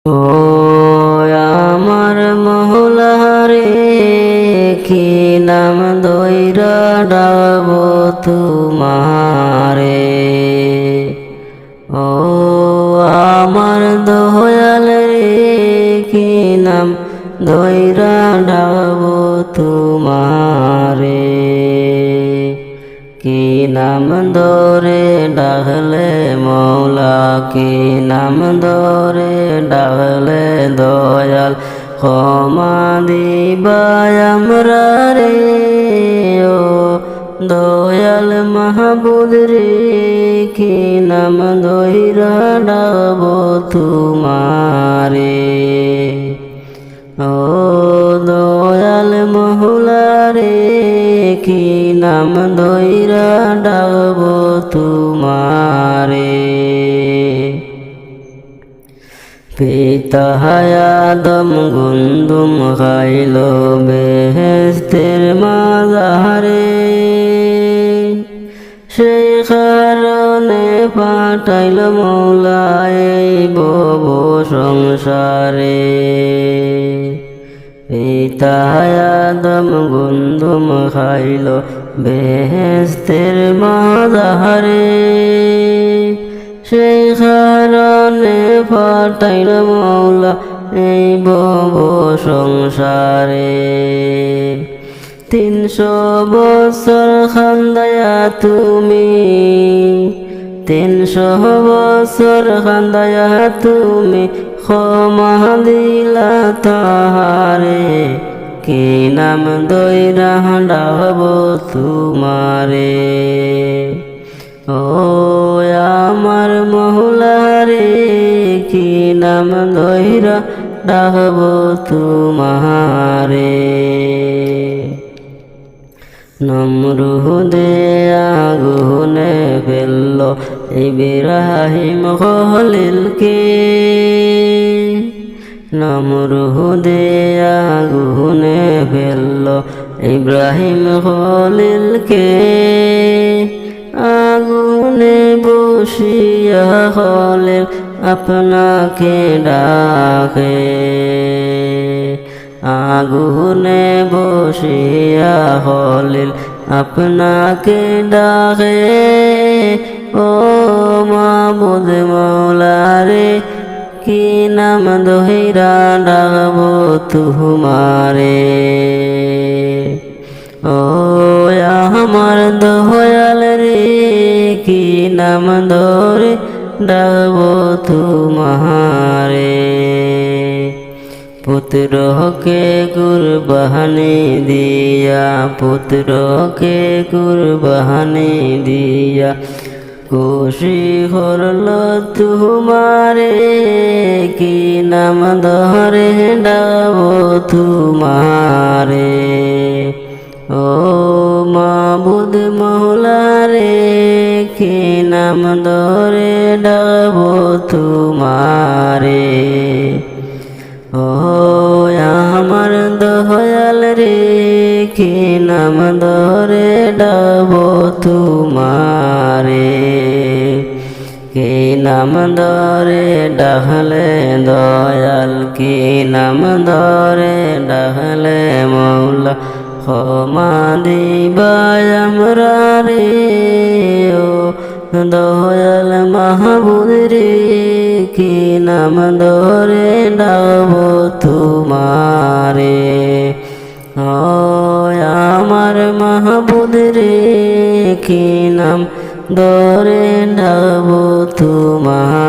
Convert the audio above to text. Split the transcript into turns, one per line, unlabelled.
ও আমার মহলা রে, কি নাম দইরা ডাব তোমারে। ও আমার দয়াল রে, কি নাম দইরা ডাব তোমারে। কি নাম ধরে ডাকলে মৌলা, কি নাম ধরে ডাকলে দয়াল, ক্ষমা দিবায় আমরা রে। ও দয়াল মাহবুব রে, কি নাম ধইরা ডাব তোমারে। ও দয়াল মহলা রে, কি নাম ধইরা ডাব তোমারে। পিতা আদম গুন্দুম খাইল বেহেশতের মাজারে, সেই কারণে পাঠাইল মৌলা এই ভব সংসারে। পিতা আদম গুন্দুম খাইল বেহেশতের মাজারে, সেই কারণে পাঠাইল মৌলা এই ভব সংসারে। 300 বছর খান্দায়া তুমি, 300 বছর খান্দায়া তুমি, ক্ষমা দিলা তাহারে। কি নাম দইরা ডাব তোমারে। ও আমার মহলা রে, কি নাম দইরা ডাব তোমারে। নমরুদে আগুনে ফেলল ইব্রাহিম খলিলকে, নমরুদে আগুনে ফেলল ইব্রাহিম খলিলকে। আগুনে বসিয়া খলিল আপনাকে ডাকে, আগুনে বসিয়া খলিল আপনাকে ডাকে। ও মাবুদ মৌলা রে, কি নাম ধইরা ডাব তোমারে। ও আমার দয়াল রে, কি নাম ধরে ডাব তোমারে। পুত্রকে কুরবানি দিয়া, পুত্রকে কুরবানি দিয়া, খুশি করল তোমারে। কি নাম ধরে ডাব তোমারে। ও মাবুদ মৌলা রে, কি নাম ধরে ডাব তোমারে। ও আমার দয়াল রে, কি নাম ধরে ডাব তোমারে। কি নাম ধরে ডাকলে দয়াল, কি নাম ধরে ডাকলে মৌলা, ক্ষমা দিবায় আমরা রে। ও দয়াল মাহবুব রে, কি নাম ধরে ডাব তোমারে। ও আমার মাহবুব রে, কি নাম ধরে ডাব তোমারে।